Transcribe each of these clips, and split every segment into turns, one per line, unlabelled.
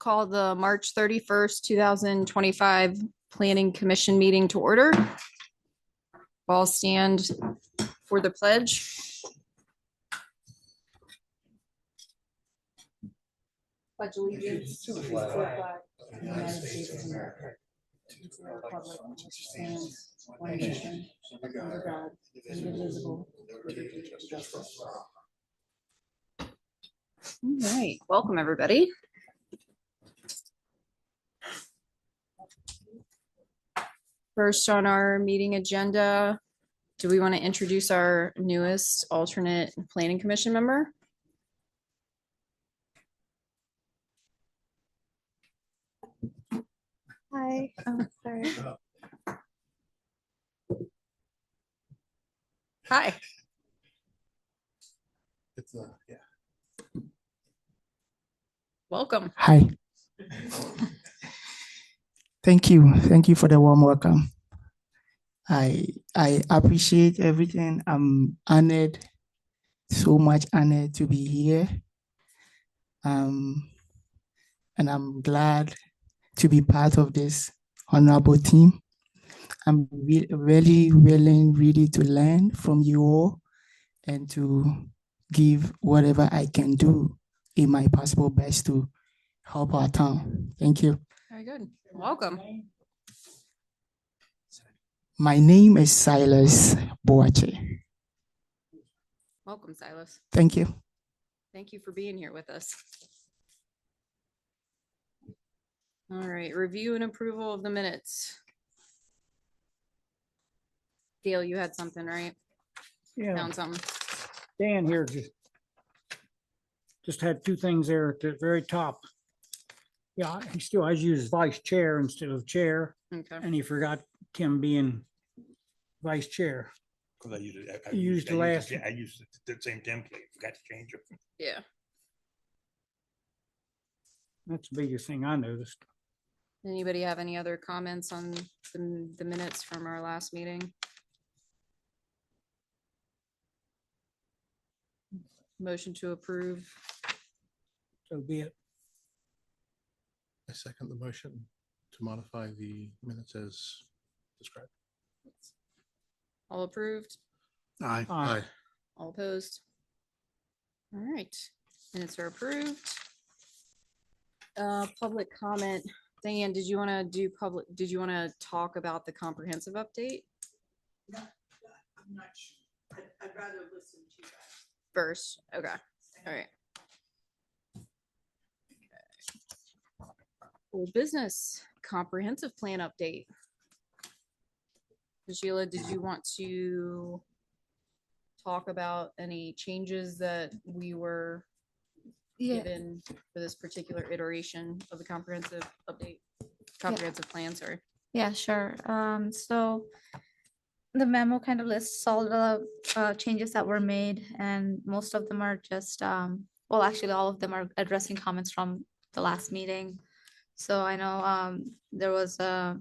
call the March 31st, 2025 Planning Commission meeting to order. All stand for the pledge. Pledge allegiance to the flag of the United States of America, to the republic which stands one nation under God, indivisible, with liberty and justice. All right, welcome everybody. First on our meeting agenda, do we want to introduce our newest alternate planning commission member?
Hi. Oh, sorry.
Hi.
It's yeah.
Welcome.
Hi. Thank you. Thank you for the warm welcome. I appreciate everything. I'm honored, so much honored to be here. And I'm glad to be part of this honorable team. I'm really willing really to learn from you all and to give whatever I can do in my possible best to help our town. Thank you.
Very good. Welcome.
My name is Silas Boache.
Welcome, Silas.
Thank you.
Thank you for being here with us. All right, review and approval of the minutes. Dale, you had something, right?
Yeah,
Found something.
Dan here just had two things there at the very top. Yeah, he still has used vice chair instead of chair,
Okay.
and he forgot Tim being vice chair.
Because I used it.
You used the last
I used the same template. Forgot to change it.
Yeah.
That's the biggest thing I noticed.
Anybody have any other comments on the minutes from our last meeting? Motion to approve.
So be it.
I second the motion to modify the minutes as described.
All approved?
Aye.
Aye.
All opposed? All right, minutes are approved. Public comment. Diane, did you want to talk about the comprehensive update
I'm not sure. I'd rather listen to you guys.
first? Okay, all right. Old business, comprehensive plan update. Sheila, did you want to talk about any changes that we were given for this particular iteration of the comprehensive update, comprehensive plan, sorry?
Yeah, sure. So the memo kind of lists all the changes that were made, and most of them are just, well, actually, all of them are addressing comments from the last meeting. So I know there was a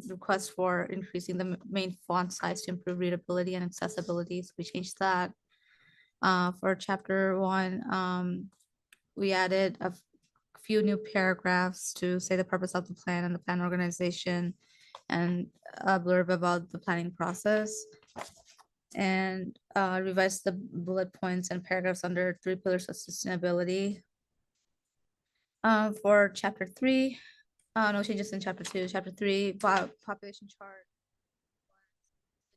request for increasing the main font size to improve readability and accessibility. So we changed that. For chapter 1, we added a few new paragraphs to say the purpose of the plan and the plan organization, and a blurb about the planning process, and revised the bullet points and paragraphs under 3 pillars of sustainability. For chapter 3, no changes in chapter 2. Chapter 3, population chart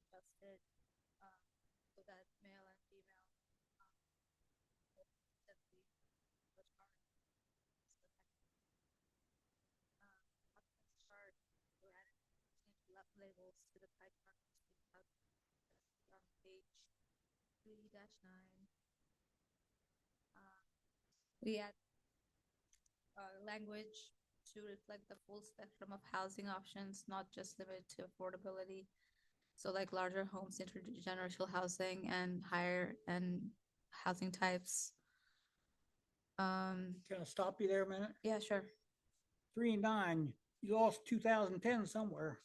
was adjusted so that male and female labels to the pie chart on page 3-9. We add language to reflect the full spectrum of housing options, not just limited to affordability. So like larger homes, intergenerational housing, and higher end housing types.
Can I stop you there a minute?
Yeah, sure.
3-9, you lost 2010 somewhere.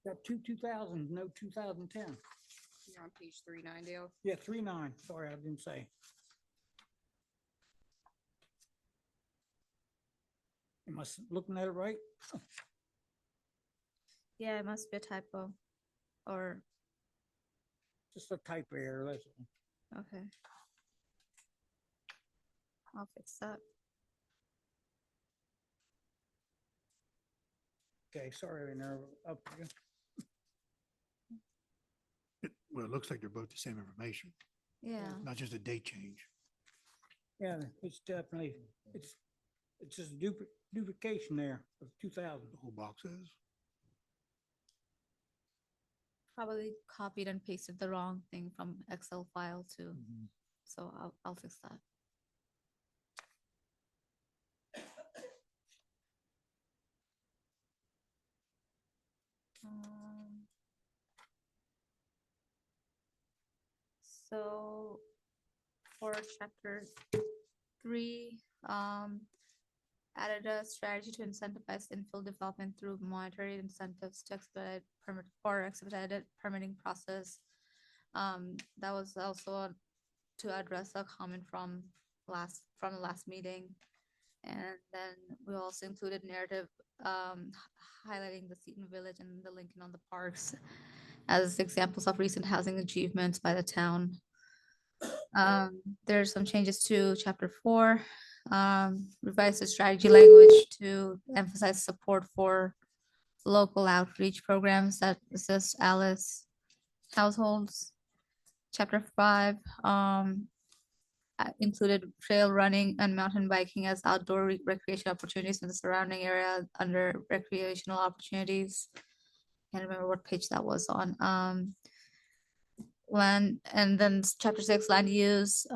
Got 2000, no 2010.
You're on page 3-9, Dale.
Yeah, 3-9. Sorry, I didn't say. Am I looking at it right?
Yeah, it must be a typo. Or,
Just a type error, that's all.
okay. I'll fix that.
Okay, sorry, I interrupted you.
Well, it looks like they're both the same information,
Yeah,
not just a date change.
Yeah, it's definitely, it's just a duplication there of 2000.
The whole box is.
probably copied and pasted the wrong thing from Excel file too. So I'll fix that. Um, So for chapter 3, added a strategy to incentivize infill development through monetary incentives to expedited permitting process. That was also to address a comment from the last meeting. And then we also included narrative highlighting the Seton Village and the Lincoln on the Parks as examples of recent housing achievements by the town. There's some changes to chapter 4. Revise the strategy language to emphasize support for local outreach programs that assist Alice households. Chapter 5 included trail running and mountain biking as outdoor recreation opportunities in the surrounding area under recreational opportunities. Can't remember what page that was on. Land, and then chapter 6, land use,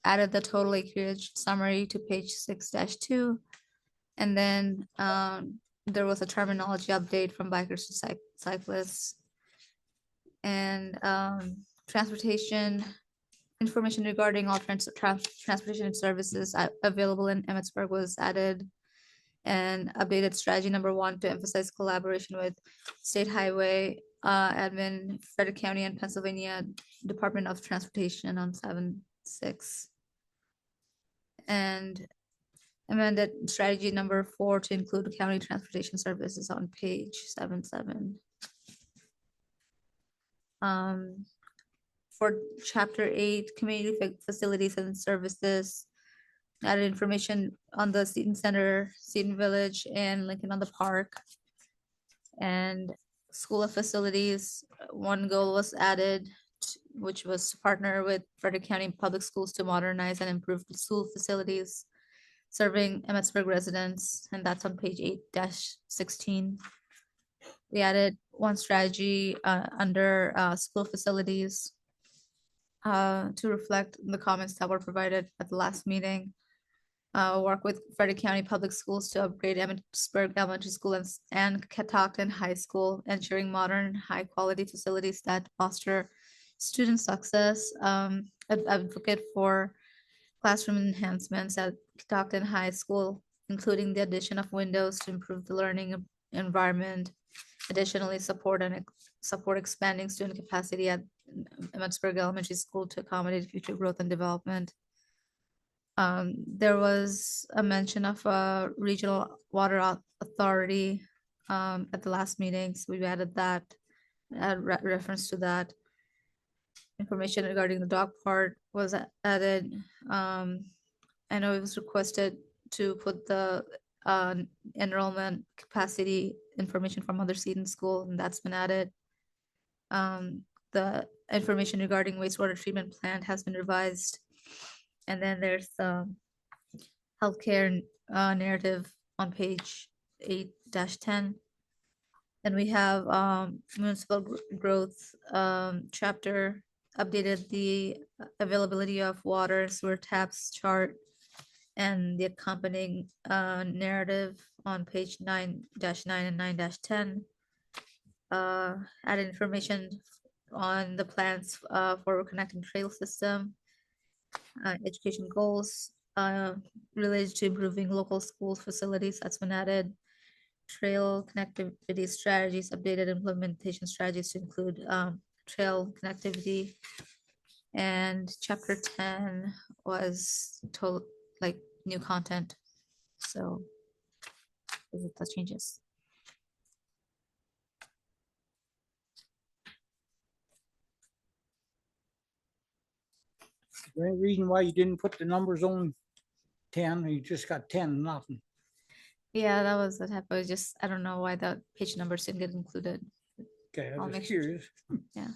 added the total acreage summary to page 6-2. And then there was a terminology update from bikers to cyclists. And transportation information regarding alternative transportation services available in Emmitsburg was added. And updated strategy number 1 to emphasize collaboration with State Highway Admin, Frederick County, and Pennsylvania Department of Transportation on 7/6. And amended strategy number 4 to include county transportation services on page 7/7. For chapter 8, community facilities and services, added information on the Seton Center, Seton Village, and Lincoln on the Park. And school facilities, one goal was added, which was to partner with Frederick County Public Schools to modernize and improve the school facilities serving Emmitsburg residents, and that's on page 8-16. We added one strategy under school facilities to reflect the comments that were provided at the last meeting. Work with Frederick County Public Schools to upgrade Emmitsburg Elementary School and Catoctin High School, ensuring modern, high-quality facilities that foster student success. Advocate for classroom enhancements at Catoctin High School, including the addition of windows to improve the learning environment. Additionally, support expanding student capacity at Emmitsburg Elementary School to accommodate future growth and development. There was a mention of a regional water authority at the last meeting, so we added that, reference to that. Information regarding the dog part was added. I know it was requested to put the enrollment capacity information from other Seton school, and that's been added. The information regarding wastewater treatment plant has been revised. And then there's the healthcare narrative on page 8-10. Then we have municipal growth chapter, updated the availability of water, sewer taps chart, and the accompanying narrative on page 9-9 and 9-10. Added information on the plans for connecting trail system. Education goals related to improving local school facilities, that's been added. Trail connectivity strategies, updated implementation strategies to include trail connectivity. And chapter 10 was total, like, new content. So because of the changes.
Is there any reason why you didn't put the numbers on 10? You just got 10, nothing.
Yeah, that was the typo. Just, I don't know why the page numbers didn't get included.
Okay,
I'll
I'm
make
just
sure.
curious.
Yeah.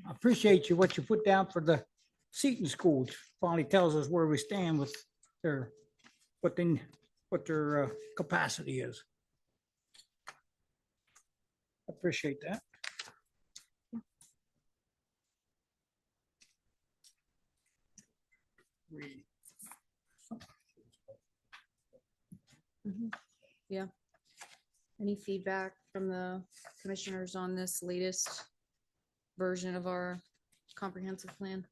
I appreciate you, what you put down for the Seton schools. Finally tells us where we stand with their, what their capacity is. Appreciate that.
Yeah. Any feedback from the commissioners on this latest version of our comprehensive plan?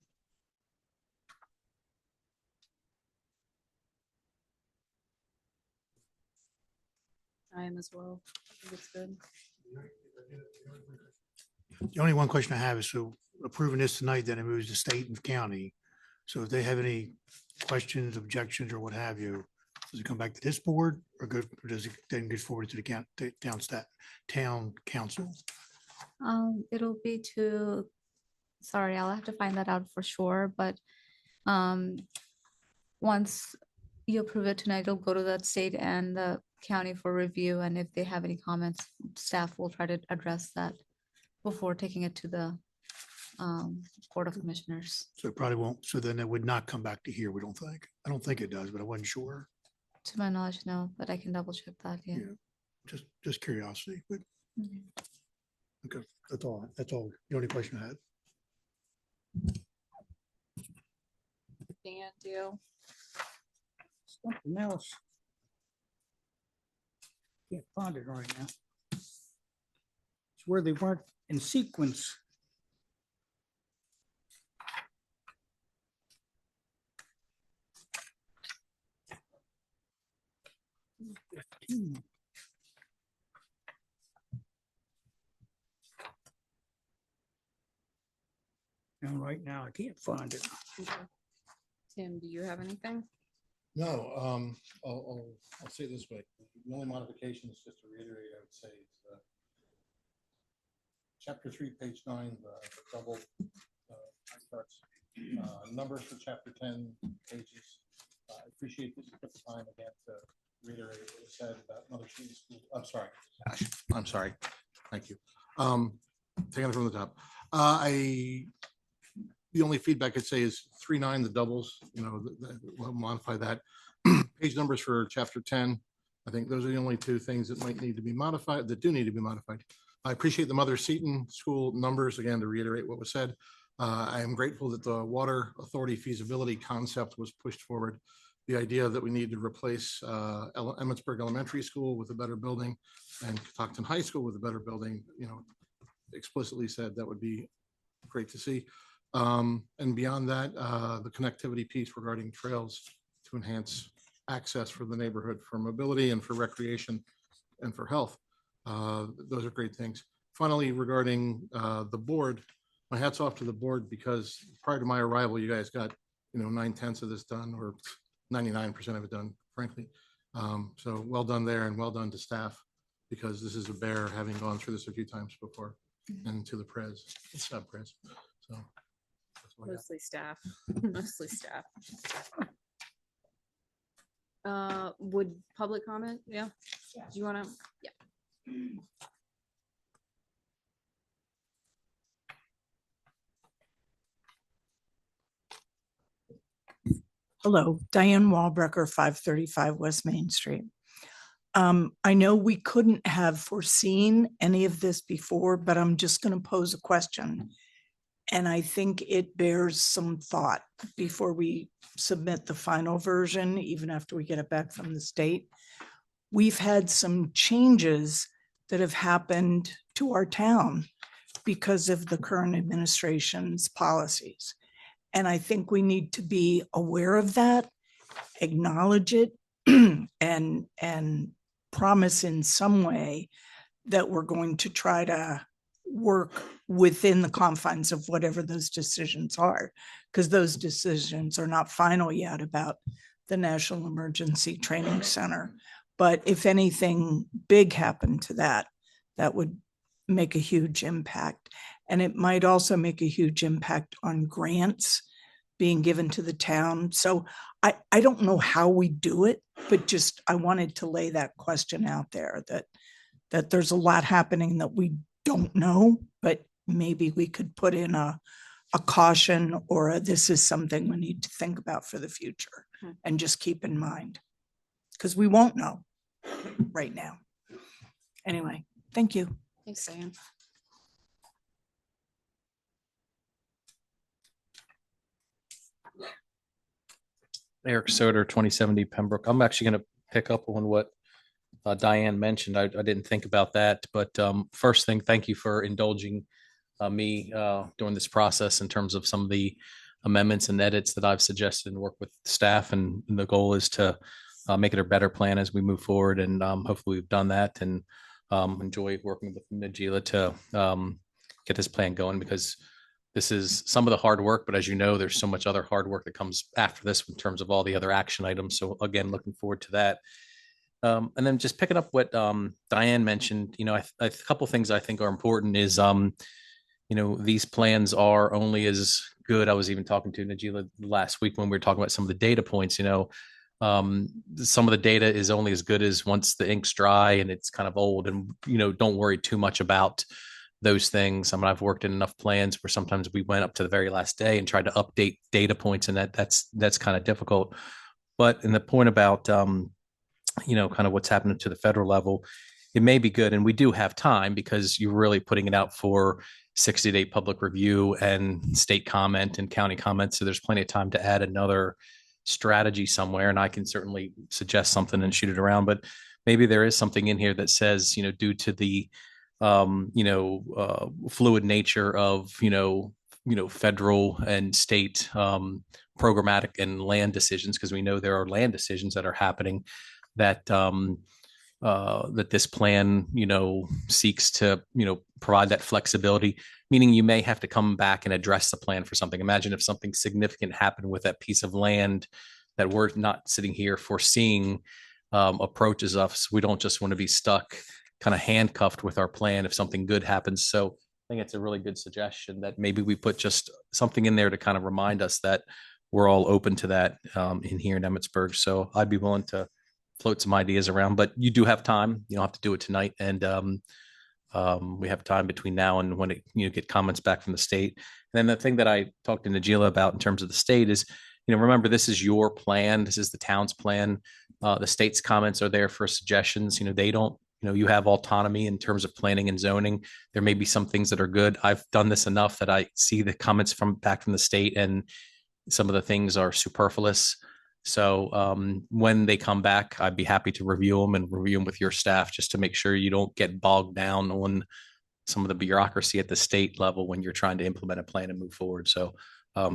I am as well. I think it's good.
The only one question I have is, so approving this tonight, then it moves to state and county. So if they have any questions, objections, or what have you, does it come back to this board or go, or does it then get forwarded to the town council?
It'll be to, sorry, I'll have to find that out for sure, but once you approve it tonight, it'll go to the state and the county for review, and if they have any comments, staff will try to address that before taking it to the Court of Commissioners.
So it probably won't, so then it would not come back to here, we don't think. I don't think it does, but I wasn't sure.
To my knowledge, no, but I can double check that, yeah.
Yeah. Just curiosity, but
Mhm.
okay, that's all. That's all. The only question I had.
Dan, do
Something else. Can't find it right now. It's where they weren't in sequence. And right now, I can't find it.
Tim, do you have anything?
No, I'll say it this way. The only modification is just to reiterate, I would say, is chapter 3, page 9, the double charts, numbers for chapter 10 pages. I appreciate that you took the time again to reiterate what was said about Mother Seton School. I'm sorry. Gosh, I'm sorry. Thank you. Taking it from the top. The only feedback I'd say is 3.9, the doubles, we'll modify that. Page numbers for chapter 10. I think those are the only two things that might need to be modified, that do need to be modified. I appreciate the Mother Seton School numbers, again, to reiterate what was said. I am grateful that the Water Authority feasibility concept was pushed forward. The idea that we need to replace Emmitsburg Elementary School with a better building and Catoctin High School with a better building, explicitly said that would be great to see. And beyond that, the connectivity piece regarding trails to enhance access for the neighborhood for mobility and for recreation and for health. Those are great things. Finally, regarding the board, my hat's off to the board because prior to my arrival, you guys got 9/10 of this done, or 99% of it done, frankly. So well done there, and well done to staff, because this is a bear, having gone through this a few times before, and to the sub-pres. So that's what I got.
Mostly staff, mostly staff. Would public comment? Yeah. Do you want to? Yeah.
Hello, Diane Walbrecker, 535 West Main Street. I know we couldn't have foreseen any of this before, but I'm just going to pose a question. And I think it bears some thought before we submit the final version, even after we get it back from the state. We've had some changes that have happened to our town because of the current administration's policies. And I think we need to be aware of that, acknowledge it, and promise in some way that we're going to try to work within the confines of whatever those decisions are, because those decisions are not final yet about the National Emergency Training Center. But if anything big happened to that, that would make a huge impact. And it might also make a huge impact on grants being given to the town. So I don't know how we do it, but just I wanted to lay that question out there that there's a lot happening that we don't know, but maybe we could put in a caution or this is something we need to think about for the future and just keep in mind. Because we won't know right now. Anyway, thank you.
Thanks, Diane.
Eric Soder, 2070 Pembroke. I'm actually going to pick up on what Diane mentioned. I didn't think about that, but first thing, thank you for indulging me during this process in terms of some of the amendments and edits that I've suggested and work with staff. And the goal is to make it a better plan as we move forward. And hopefully we've done that and enjoy working with Najila to get this plan going, because this is some of the hard work, but as you know, there's so much other hard work that comes after this in terms of all the other action items. So again, looking forward to that. And then just picking up what Diane mentioned, a couple things I think are important is, these plans are only as good. I was even talking to Najila last week when we were talking about some of the data points, some of the data is only as good as once the ink's dry and it's kind of old, and, don't worry too much about those things. I mean, I've worked in enough plans where sometimes we went up to the very last day and tried to update data points, and that's kind of difficult. But in the point about, kind of what's happening to the federal level, it may be good. And we do have time because you're really putting it out for 60-day public review and state comment and county comment. So there's plenty of time to add another strategy somewhere. And I can certainly suggest something and shoot it around, but maybe there is something in here that says, due to the fluid nature of, federal and state programmatic and land decisions, because we know there are land decisions that are happening that that this plan, seeks to, provide that flexibility, meaning you may have to come back and address the plan for something. Imagine if something significant happened with that piece of land that we're not sitting here foreseeing approaches us. We don't just want to be stuck kind of handcuffed with our plan if something good happens. So I think it's a really good suggestion that maybe we put just something in there to kind of remind us that we're all open to that in here in Emmitsburg. So I'd be willing to float some ideas around, but you do have time. You don't have to do it tonight. And we have time between now and when get comments back from the state. And then the thing that I talked to Najila about in terms of the state is, remember, this is your plan. This is the town's plan. The state's comments are there for suggestions. They don't, you have autonomy in terms of planning and zoning. There may be some things that are good. I've done this enough that I see the comments back from the state, and some of the things are superfluous. So when they come back, I'd be happy to review them with your staff, just to make sure you don't get bogged down on some of the bureaucracy at the state level when you're trying to implement a plan and move forward. So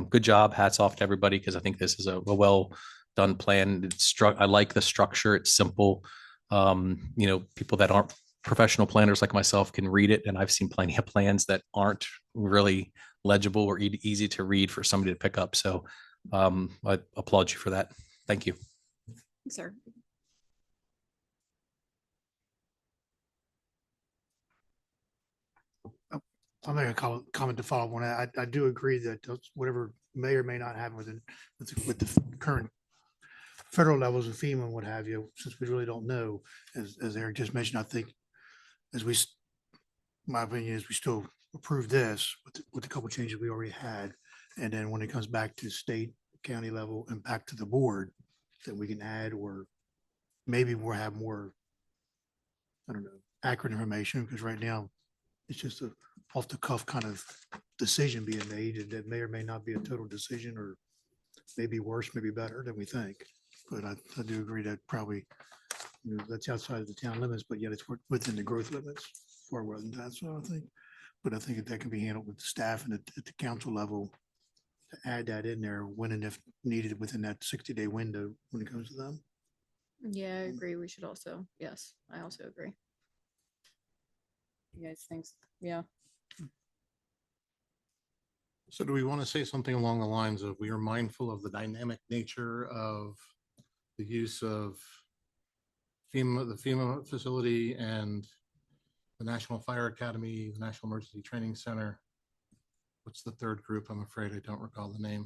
good job. Hats off to everybody, because I think this is a well done plan. I like the structure. It's simple. People that aren't professional planners like myself can read it. And I've seen plenty of plans that aren't really legible or easy to read for somebody to pick up. So I applaud you for that. Thank you.
Thanks, sir.
I'll make a comment to follow up on that. I do agree that whatever may or may not happen with the current federal levels of FEMA and what have you, since we really don't know, as Eric just mentioned, I think my opinion is we still approve this with a couple of changes we already had. And then when it comes back to state, county level and back to the board, that we can add, or maybe we'll have more, I don't know, accurate information, because right now it's just a off the cuff kind of decision being made, and that may or may not be a total decision, or maybe worse, maybe better than we think. But I do agree that probably that's outside of the town limits, but yet it's within the growth limits, far well than that. So I think that can be handled with the staff and at the council level to add that in there when and if needed within that 60-day window when it comes to them.
Yeah, I agree. We should also, yes, I also agree. You guys think, yeah,
So do we want to say something along the lines of, we are mindful of the dynamic nature of the use of FEMA, the FEMA facility and the National Fire Academy, the National Emergency Training Center? What's the third group? I'm afraid I don't recall the name.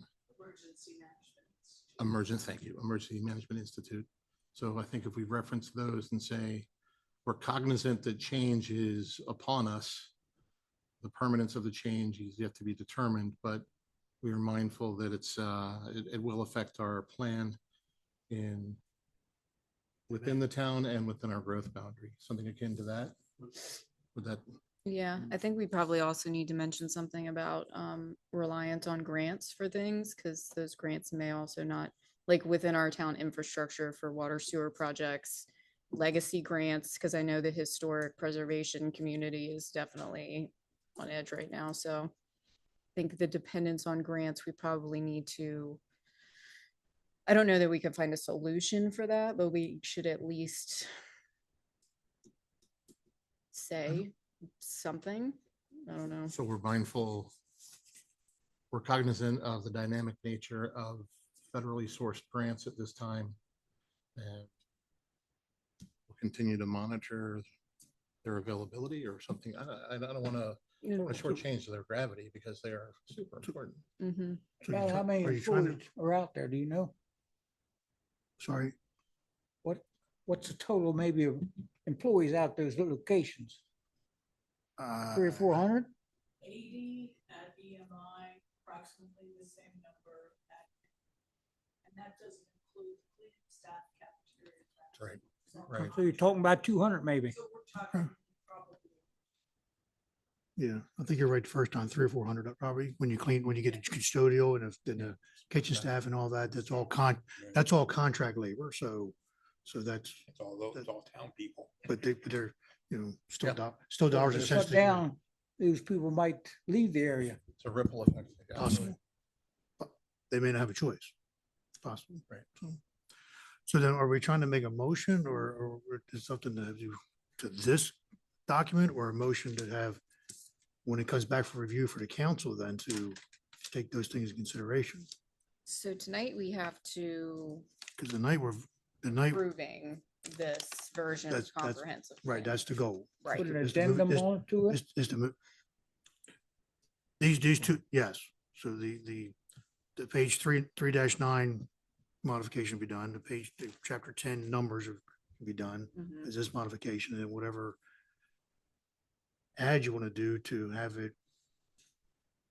Thank you, Emergency Management Institute. So I think if we reference those and say, we're cognizant that change is upon us, the permanence of the change is yet to be determined, but we are mindful that it will affect our plan within the town and within our growth boundary, something akin to that. Would that?
Yeah, I think we probably also need to mention something about reliance on grants for things, because those grants may also not, like within our town infrastructure for water sewer projects, legacy grants, because I know the historic preservation community is definitely on edge right now. So I think the dependence on grants, we probably need to, I don't know that we could find a solution for that, but we should at least say something. I don't know.
So we're mindful, we're cognizant of the dynamic nature of federally sourced grants at this time. And we'll continue to monitor their availability or something. I don't want to shortchange their gravity because they are super important.
Mhm.
So you're
About how
try-
many
are you trying to-
employees are out there? Do you know?
Sorry,
What's the total maybe of employees out those locations? 300 or 400?
80 at EMI, approximately the same number at, and that doesn't include cleaning staff, cafeteria.
Right,
So-
right.
So you're talking about 200 maybe.
So we're talking probably.
yeah, I think you're right the first time, 300 or 400 probably, when you get the custodial and then the kitchen staff and all that, that's all contract labor, so that's,
It's all town people.
but they're, still,
Yeah.
still dollars and
Shut
cents.
Shut
to you.
down, those people might leave the area.
It's a ripple effect.
Possible. But they may not have a choice. It's possible.
Right.
So then are we trying to make a motion or is something to have you to this document, or a motion to have, when it comes back for review for the council, then to take those things in consideration?
So tonight we have to
Because the night
proving this version of
That's-
comprehensive.
right,
plan.
that's the goal.
Right.
Put an
Is to move-
addendum
is-
on to it.
Is to move. These two, yes. So the page 3-9 modification will be done. The chapter 10 numbers will be done.
Mhm.
Is this modification, and whatever add you want to do to have it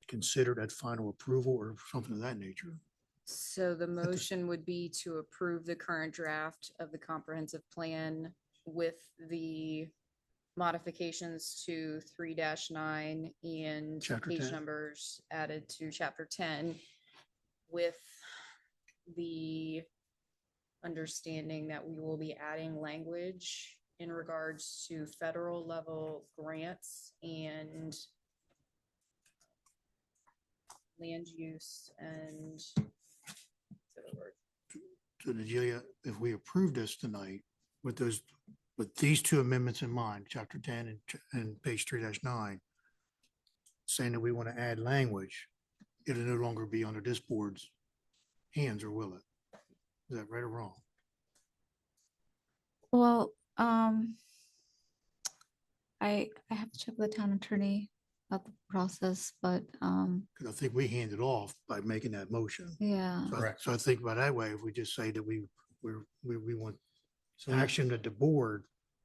considered at final approval or something of that nature.
So the motion would be to approve the current draft of the comprehensive plan with the modifications to 3-9 and
Chapter
page
10.
numbers added to chapter 10 with the understanding that we will be adding language in regards to federal level grants and land use and what's the other word?
So Nigelia, if we approve this tonight with these two amendments in mind, chapter 10 and page 3-9, saying that we want to add language, it'll no longer be under this board's hands, or will it? Is that right or wrong?
Well, I have to check with the town attorney about the process, but
Because I think we handed off by making that motion.
yeah.
So I think by that way, if we just say that we want
So
action that the board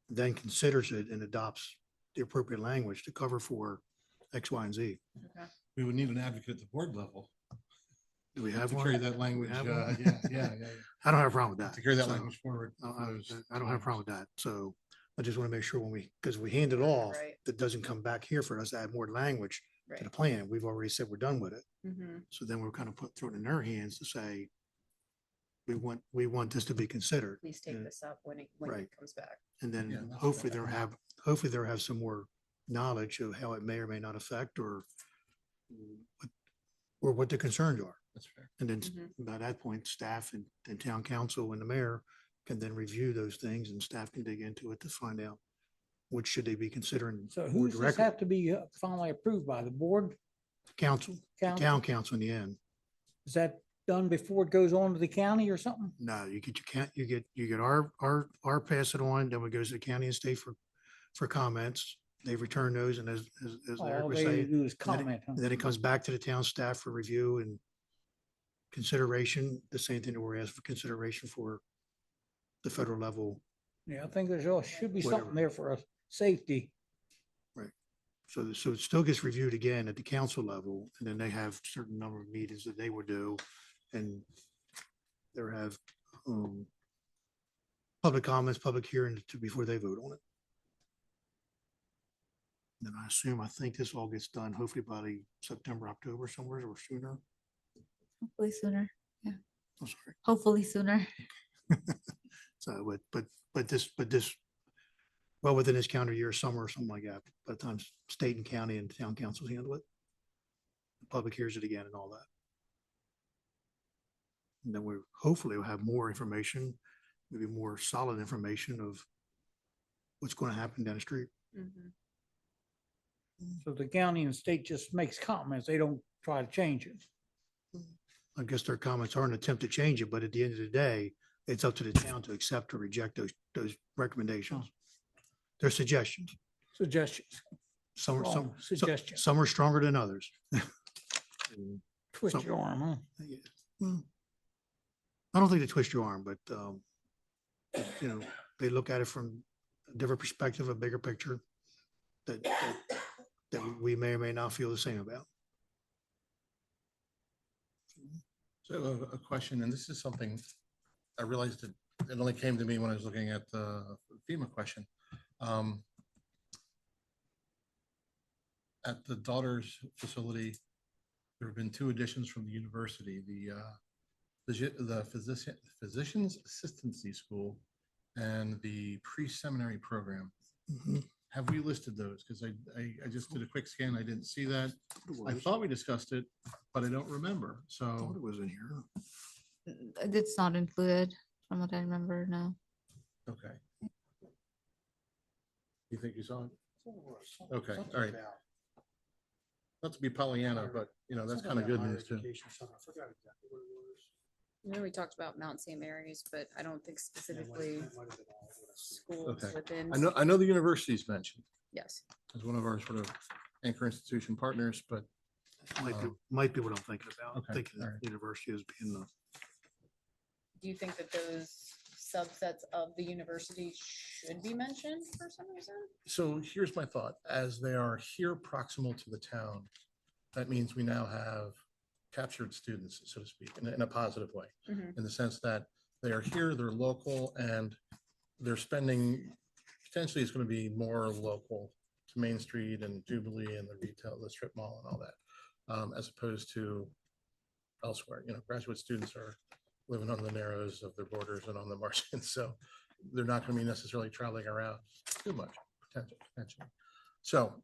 then considers it and adopts the appropriate language to cover for X, Y, and Z.
we would need an advocate at the board level
Do we have
to
one?
carry that language.
have
Yeah,
one?
yeah.
I don't have a problem with that.
To carry that
So,
language forward.
I
for those
I don't have a problem
times.
with that. So I just want to make sure because we hand it off,
Right.
that doesn't come back here for us to add more language to the
Right.
plan. We've already said we're done with it.
Mhm.
So then we're kind of thrown in their hands to say, we want this to be considered.
Please take
Yeah.
this up when it
Right.
comes back.
And then
Yeah, that's
hopefully
fair.
they'll have some more knowledge of how it may or may not affect or what the concerns are.
That's fair.
And then
Mhm.
by that point, staff and town council and the mayor can then review those things, and staff can dig into it to find out what should they be considering.
So
more
who does this
directly.
have to be finally approved by the board?
council,
Council?
town council in the end.
Is that done before it goes on to the county or something?
No, you get your can't, you get our pass it on, then it goes to the county and state for comments. They return those and as Eric
All
was
they
saying,
do is
then it-
comment. huh?
and then it comes back to the town staff for review and consideration, the same thing that we're asking for consideration for the federal level.
Yeah, I think there's, should be
Whatever.
something there for us, safety.
So it still gets reviewed again at the council level, and then they have certain number of meetings that they would do. And there have public comments, public hearings before they vote on it. And I think this all gets done hopefully by the September, October somewhere or sooner.
Hopefully sooner.
I'm sorry.
Hopefully sooner.
So, but this, well, within this calendar year, summer or something like that, by the time state and county and town councils handle it. The public hears it again and all that. And then we hopefully will have more information, maybe more solid information of what's going to happen down the street.
Mhm.
So the county and state just makes comments. They don't try to change it.
I guess their comments are an attempt to change it, but at the end of the day, it's up to the town to accept or reject those recommendations. They're suggestions.
Suggestions.
Some are,
Wrong suggestions.
some are stronger than others. And
Twist
some-
your arm, huh?
well, I don't think they twist your arm, but, they look at it from a different perspective, a bigger picture that we may or may not feel the same about.
So a question, and this is something I realized it only came to me when I was looking at the FEMA question. At the daughter's facility, there have been 2 additions from the university, the physician's assistancy school and the pre-seminary program.
Mhm.
Have we listed those? Because I just did a quick scan. I didn't see that. I thought we discussed it, but I don't remember.
I thought
So,
it was in here.
It's not included from what I remember now.
okay. You think you saw it? Okay, all right. Not to be Pollyanna, but that's kind of good news too.
I know we talked about Mount St. Mary's, but I don't think specifically schools
Okay.
within.
I know the university's mentioned
Yes.
as one of our sort of anchor institution partners, but
Might be what I'm thinking about. I'm
Okay,
thinking
all
of
right.
university as being the,
Do you think that those subsets of the university should be mentioned for some reason?
so here's my thought. As they are here proximal to the town, that means we now have captured students, so to speak, in a positive way,
Mhm.
in the sense that they are here, they're local, and they're spending, potentially it's going to be more local to Main Street and Jubilee and the retail, the strip mall and all that, as opposed to elsewhere. Graduate students are living on the narrows of their borders and on the margins, so they're not going to be necessarily traveling around too much, potentially. So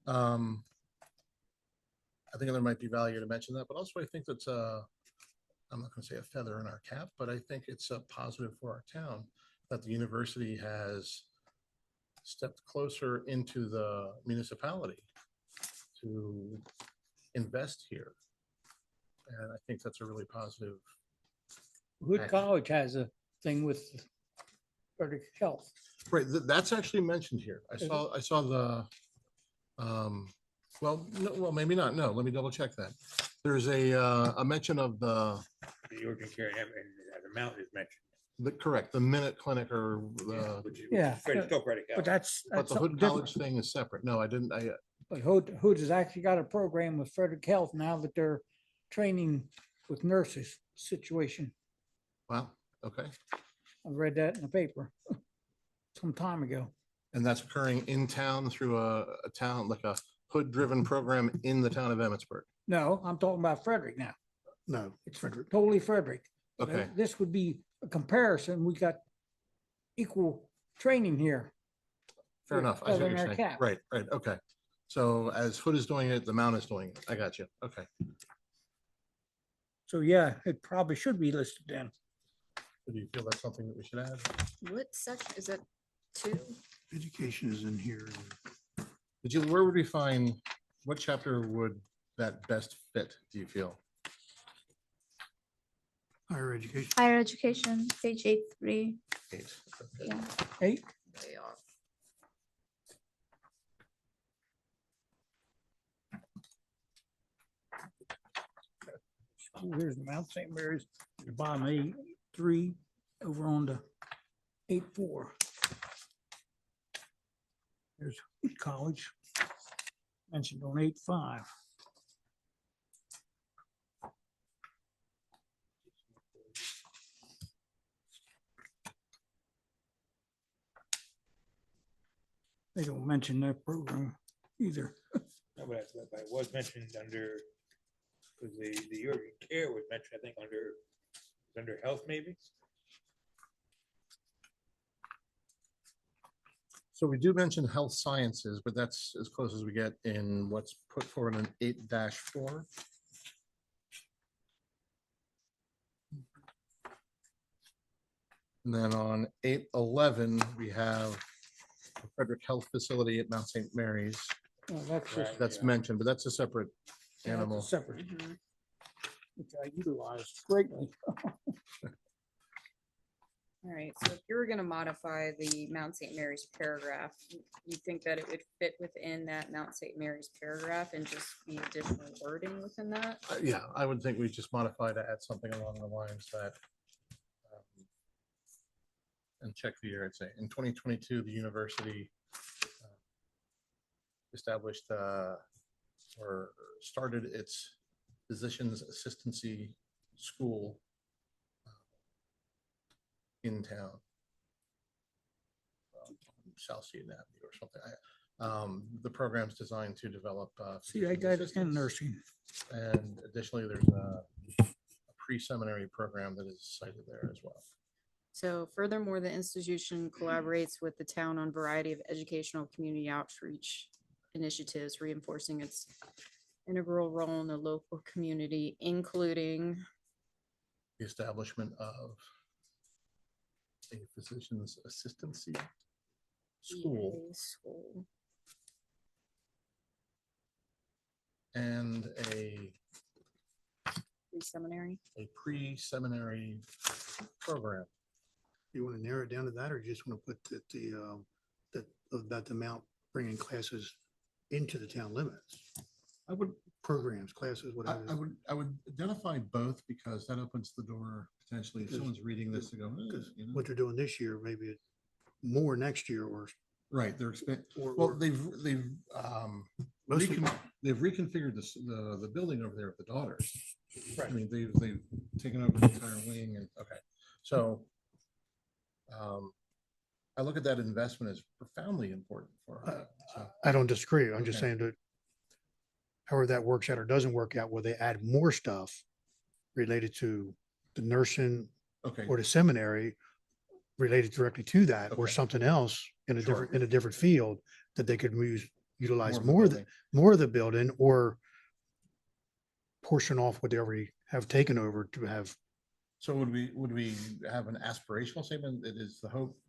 I think there might be value to mention that, but also I think that's I'm not going to say a feather in our cap, but I think it's a positive for our town that the university has stepped closer into the municipality to invest here. And I think that's a really positive.
Hood
Right.
College has a thing with Frederick Health.
Right, that's actually mentioned here. I
Is
saw the, well, no, well, maybe not. No, let me double check that. There's a mention of the
urgent care and the amount is mentioned.
correct, the Minute Clinic or the,
Yeah,
Fred Stoke Reddick
But
Health.
that's
but the
something
Hood
different.
College thing is separate. No, I didn't,
But Hood has actually got a program with Frederick Health now that they're training with nurses situation.
wow, okay.
I read that in the paper some time ago.
And that's occurring in town through a town, like a Hood-driven program in the town of Emmitsburg.
No, I'm talking about Frederick now.
no,
It's
Frederick.
totally Frederick.
Okay,
This would be a comparison. We got equal training here.
fair enough. I see what
Feather in
you're
our
saying.
cap.
Right, okay. So as Hood is doing it, the Mount is doing it. I got you. Okay.
So yeah, it probably should be listed then.
Do you feel that's something that we should add?
What section is that? 2?
Education is in here.
Where would we find, what chapter would that best fit, do you feel?
Higher education.
Higher education, page 8.3.
8. Okay.
Yeah.
8,
Way off.
here's the Mount St. Mary's, the bottom 8.3, over on the 8.4. There's Wheat College, mentioned on 8.5. They don't mention their program either.
No, but it was mentioned under, because the urgent care was mentioned, I think, under health maybe.
So we do mention health sciences, but that's as close as we get in what's put forward in 8-4. And then on 8.11, we have the Frederick Health Facility at Mount St. Mary's.
Oh, that's just.
That's mentioned, but that's a separate
that's a
animal.
Separate,
Mhm.
which I utilized greatly.
All right, so if you were gonna modify the Mount St. Mary's paragraph, you think that it would fit within that Mount St. Mary's paragraph and just be additional wording within that?
Yeah, I would think we just modify to add something along the lines that. And check the year, I'd say. In 2022, the university established or started its physician's assistancy school in town. South Street Avenue or something. The program's designed to develop.
See, I
physician
got it in
assistants.
nursing.
And additionally, there's a pre-seminary program that is cited there as well.
So furthermore, the institution collaborates with the town on a variety of educational community outreach initiatives, reinforcing its integral role in the local community, including
The establishment of a physician's assistancy school
EA school.
and a
Seminary.
pre-seminary program.
You want to narrow it down to that, or you just want to put that about the amount bringing classes into the town limits?
I would,
Programs, classes, whatever.
I would identify both because that opens the door potentially if
Because-
someone's reading this to go,
Because
you know.
what they're doing this year, maybe more next year, or
Right, they're
or-
well,
or-
they've
Most of-
they've reconfigured the building over there at the Daughters. I
Right.
mean, they've taken over the entire wing and, okay, so I look at that investment as profoundly important for us. So,
I don't disagree. I'm just
Okay.
saying that however that works out or doesn't work out, where they add more stuff related to the nursing
okay,
or the seminary related directly to that, or
Okay.
something else in a
Sure.
in a different field that they could utilize
of the
more of
building.
more of the building, or portion off what they already have taken over to have.
So would we have an aspirational statement? It is the hope,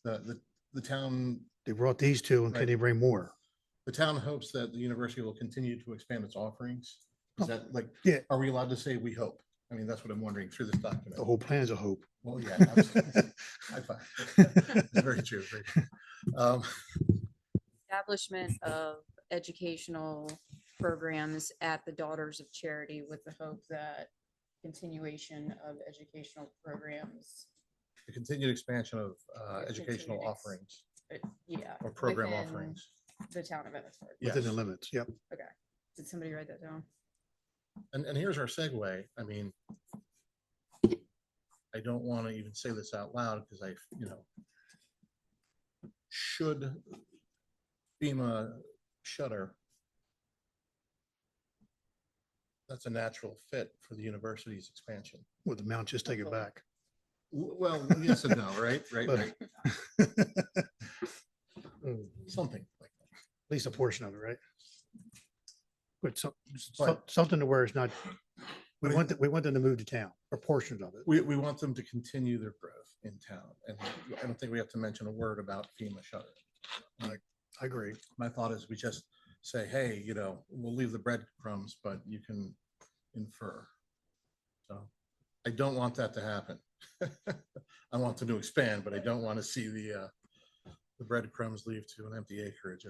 the town,
They brought these two, and can
Right.
they bring more?
the town hopes that the university will continue to expand its offerings. Is that like,
Yeah.
are we allowed to say we hope? I mean, that's what I'm wondering through this document.
The whole plan's a hope.
Well, yeah, absolutely. High five. It's very true. Very true.
Establishment of educational programs at the Daughters of Charity with the hope that continuation of educational programs.
The continued expansion of educational
Continued ex-
offerings
Yeah.
or program
within
offerings.
The town of Emmitsburg.
Within the
Yes.
limits, yep.
Okay. Did somebody write that down?
And here's our segue. I mean, I don't want to even say this out loud because should FEMA shutter, that's a natural fit for the university's expansion.
With the amount, just take it back.
Well, yes and no, right? Right,
But-
right. Something like that.
At least a portion of it, right? But
But-
something to where it's not, we
But
want, we want them to move to town, or portions of it.
We want them to continue their growth in town. And I don't think we have to mention a word about FEMA shutter.
I agree.
My thought is we just say, hey, we'll leave the breadcrumbs, but you can infer. So I don't want that to happen. I want them to expand, but I don't want to see the breadcrumbs leave to an empty acreage.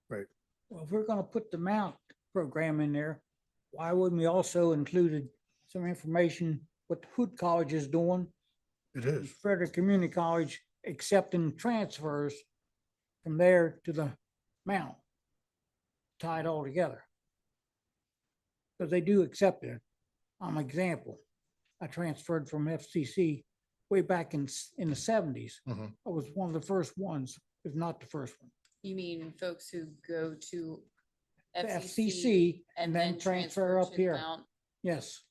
Right.
Well, if we're gonna put the Mount program in there, why wouldn't we also included some information what Hood College is doing?
It
and
is.
Frederick Community College accepting transfers from there to the Mount. Tie it all together. Because they do accept it. I'm an example. I transferred from FCC way back in the 70s.
Mhm.
I was one of the first ones, if not the first one.
You mean folks who go to
The
FCC
FCC and then transfer up
to the
here.
Mount?
Yes.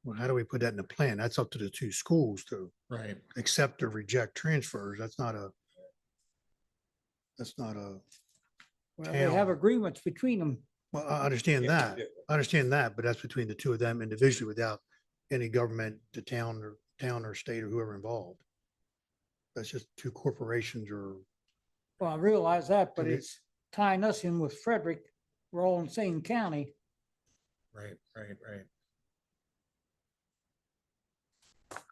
Well, how do we put that in the plan? That's up to the two schools to
Right.
accept or reject transfers. That's not a.
Well, they have
Town.
agreements between them.
Well, I understand that. I understand that, but that's between the two of them individually without any government, the town or state or whoever involved. That's just two corporations or,
Well, I realize that, but
Okay.
it's tying us in with Frederick. We're all in the same county.
Right.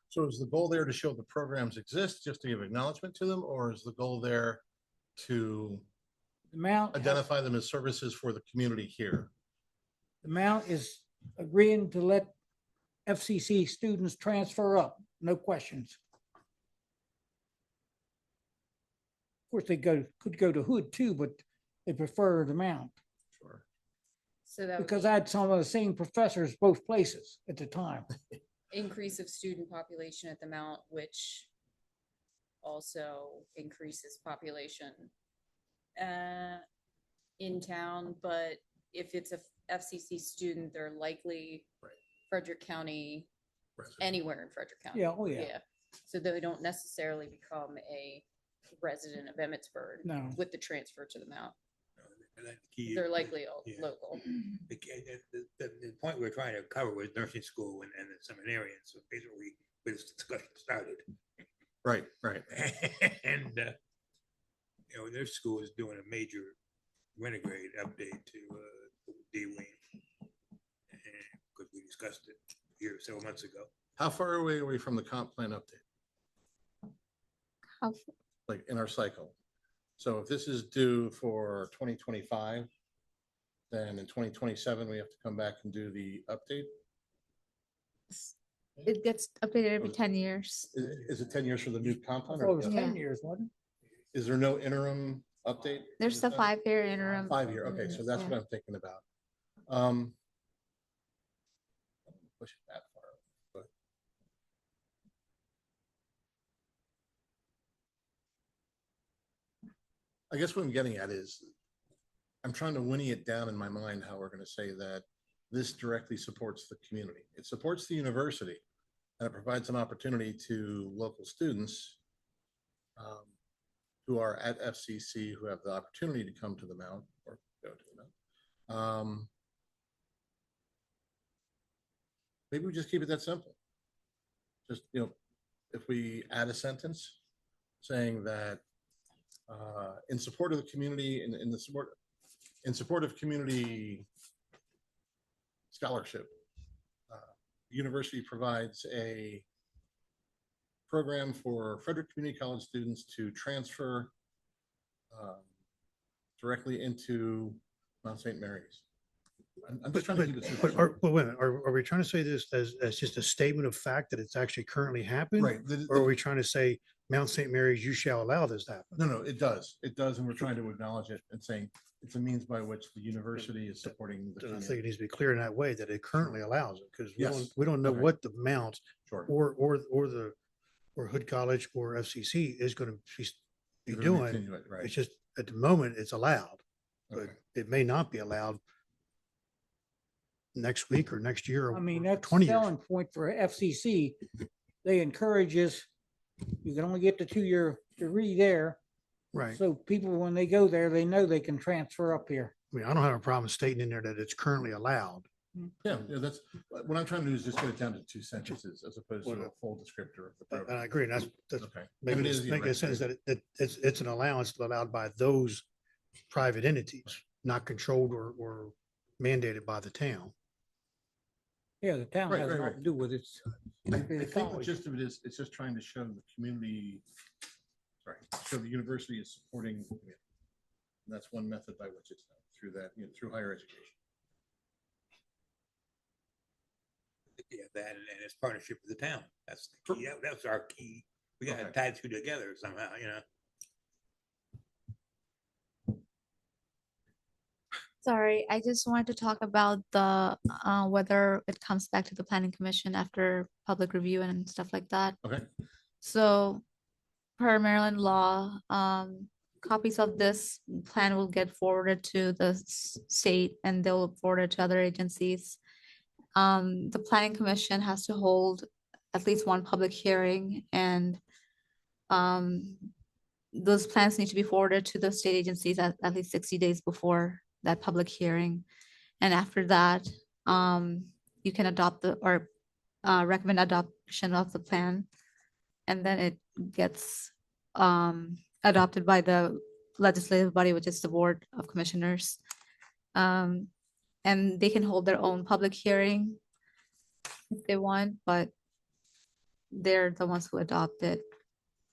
So is the goal there to show the programs exist, just to give acknowledgement to them, or is the goal there to
The Mount,
identify them as services for the community here?
the Mount is agreeing to let FCC students transfer up, no questions. Of course, could go to Hood too, but they prefer the Mount
Sure.
So that would
because
be
I had some of the same professors both places at the time.
increase of student population at the Mount, which also increases population in town, but if it's a FCC student, they're likely
Right.
Frederick County,
Resident.
anywhere in Frederick County.
Yeah, oh yeah.
So they don't necessarily become a resident of Emmitsburg
No.
with the transfer to the Mount.
And then the key-
They're likely all
Yeah.
local.
The point we're trying to cover was nursing school and the seminarian, so basically, where this discussion started.
Right.
And, their school is doing a major renograde update to D-Wing. Because we discussed it here several months ago.
How far away are we from the comp plan update?
How-
Like in our cycle? So if this is due for 2025, then in 2027, we have to come back and do the update?
It gets updated every 10 years.
Is it 10 years for the new comp
I
plan?
thought it was
or-
10 years, wasn't it?
Is there no interim update?
There's the 5-year interim.
5-year, okay, so that's what
Yeah.
I'm thinking about. Push it that far, but. I guess what I'm getting at is, I'm trying to whinny it down in my mind how we're gonna say that this directly supports the community. It supports the university, and it provides an opportunity to local students who are at FCC, who have the opportunity to come to the Mount or go to the Mount. Maybe we just keep it that simple. Just, if we add a sentence saying that in support of the community, in support of community scholarship, the university provides a program for Frederick Community College students to transfer directly into Mount St. Mary's. I'm just trying to keep it simple.
but wait a minute, are we trying to say this as just a statement of fact that it's actually currently happened?
Right.
Or are we trying to say Mount St. Mary's, you shall allow this to happen?
No, it does. It does, and we're trying to acknowledge it and saying it's a means by which the university is supporting the
And I think it
community.
needs to be clear in that way that it currently allows it, because
Yes.
we don't know
Okay.
what the Mount
Sure.
or Hood College or FCC is going to be
You're gonna
doing.
continue it, right.
It's just, at the moment, it's allowed, but
Okay.
it may not be allowed next week or next year.
I mean,
or
that's the
20 years.
selling point for FCC. They encourage us, you can only get the 2-year degree there.
Right.
So people, when they go there, they know they can transfer up here.
I mean, I don't have a problem stating in there that it's currently allowed.
Yeah, that's, what I'm trying to do is just get it down to 2 sentences as opposed to a full descriptor of the
And I
program.
agree, and that's
Okay.
making
And it
it
is,
make a sense that it's an allowance allowed by those private entities, not controlled or mandated by the town.
Yeah, the town
Right,
has
right,
nothing
right.
to do with it.
I
It's the
think the
college.
gist of it is, it's just trying to show the community, sorry, show the university is supporting. the community. And that's one method by which it's done, through that, through higher education.
Yeah, that and it's partnership with the town. That's the key. That's our key. We gotta
Okay.
tie the two together somehow,
Sorry, I just wanted to talk about the whether it comes back to the planning commission after public review and stuff like that.
Okay.
So per Maryland law, copies of this plan will get forwarded to the state and they'll forward it to other agencies. The planning commission has to hold at least one public hearing and those plans need to be forwarded to the state agencies at least 60 days before that public hearing. And after that, you can adopt or recommend adoption of the plan. And then it gets adopted by the legislative body, which is the Board of Commissioners. And they can hold their own public hearing if they want, but they're the ones who adopt it.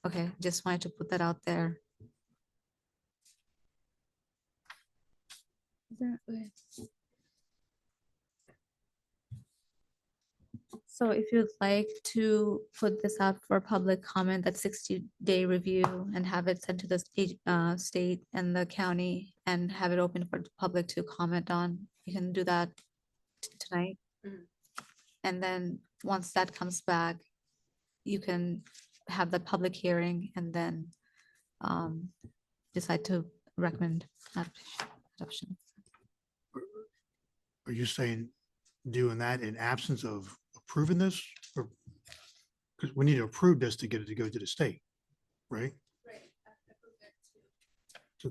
Okay, just wanted to put that out there. So if you'd like to put this out for public comment, that 60-day review and have it sent to the state and the county and have it open for the public to comment on, you can do that tonight.
Mhm.
And then once that comes back, you can have the public hearing and then decide to recommend adoption.
Are you saying doing that in absence of approving this? Or, because we need to approve this to get it to go to the state, right?
Right.
To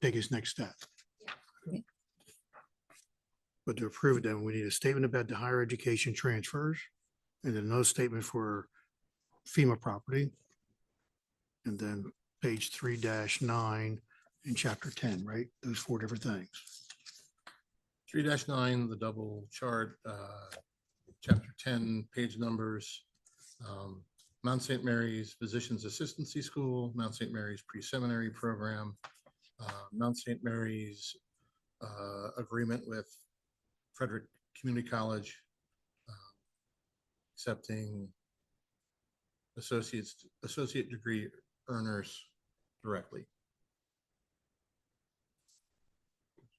take its next step.
Yeah.
But to approve it, then we need a statement about the higher education transfers and then another statement for FEMA property. And then page 3-9 in chapter 10, right? Those 4 different things.
3-9, the double chart, chapter 10, page numbers, Mount St. Mary's Physicians Assistancy School, Mount St. Mary's Pre-Seminary Program, Mount St. Mary's agreement with Frederick Community College, accepting associate degree earners directly.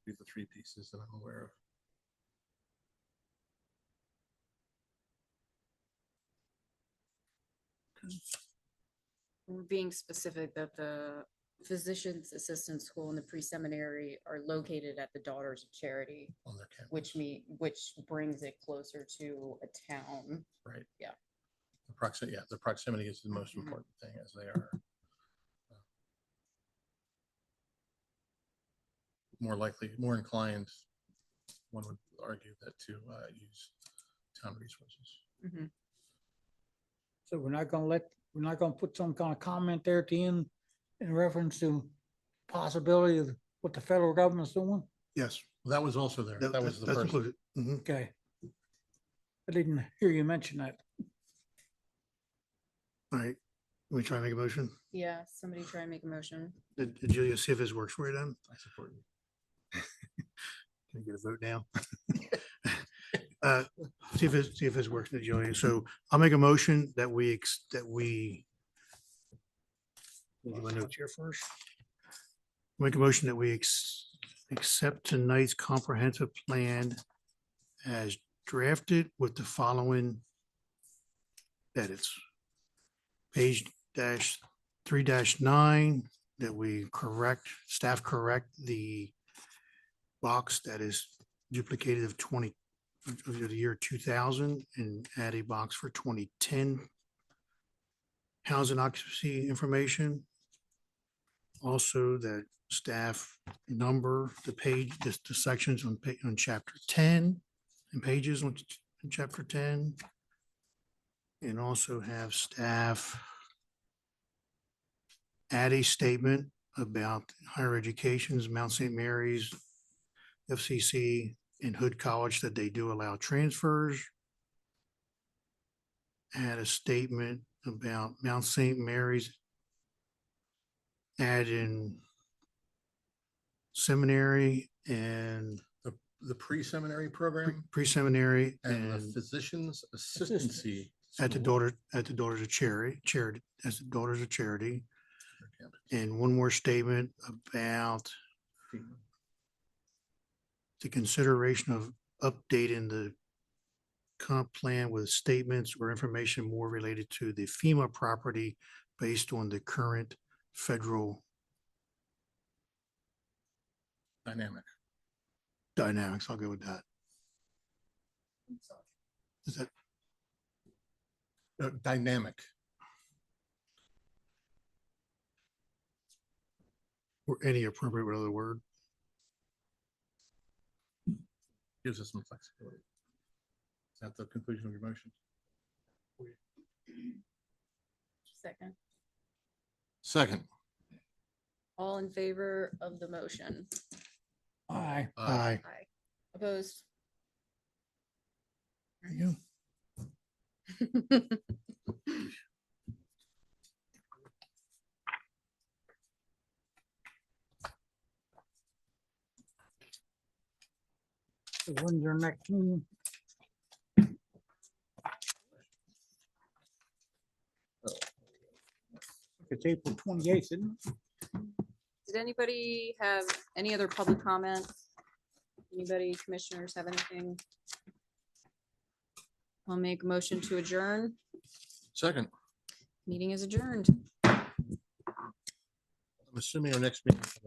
Be the 3 pieces that I'm aware of.
We're being specific that the physician's assistant school and the pre-seminary are located at the Daughters of Charity,
On their campus.
which brings it closer to a town.
Right.
Yeah.
The proximity is the most important thing, as they are more likely, more inclined, one would argue, that to use town resources.
Mhm.
So we're not gonna put some kind of comment there at the end in reference to possibility of what the federal government's doing?
Yes.
That was also there. That was the
That's
first.
included. Mhm.
Okay. I didn't hear you mention that.
All right. We try and make a motion.
Yeah, somebody try and make a motion.
Did Julia see if this works for you then?
I support you.
Can I get a vote now? See if this works, Julia. So I'll make a motion that we let me get my notes here first. Make a motion that we accept tonight's comprehensive plan as drafted with the following edits. Page -3-9, that we staff correct the box that is duplicated of the year 2000 and add a box for 2010 housing occupancy information. Also, that staff number the page, the sections on chapter 10 and pages on chapter 10. And also have staff add a statement about higher educations, Mount St. Mary's, FCC, and Hood College, that they do allow transfers. Add a statement about Mount St. Mary's adding seminary and
The pre-seminary program
pre-seminary
and the
and
physician's assistancy.
at the
school.
Daughters of Charity, as the Daughters of Charity.
Campus.
And one more statement about the consideration of updating the comp plan with statements or information more related to the FEMA property based on the current federal
Dynamic.
dynamics. I'll go with that. Is that
Dynamic.
or any appropriate other word?
Gives us some flexibility. Is that the conclusion of your motion?
Second.
Second.
All in favor of the motion?
Aye.
Aye.
Aye. Opposed?
There you go.
So when's your next meeting? It's April 28th, isn't it?
Did anybody have any other public comment? Anybody, commissioners, have anything? I'll make a motion to adjourn.
Second.
Meeting is adjourned.
I'm assuming our next meeting.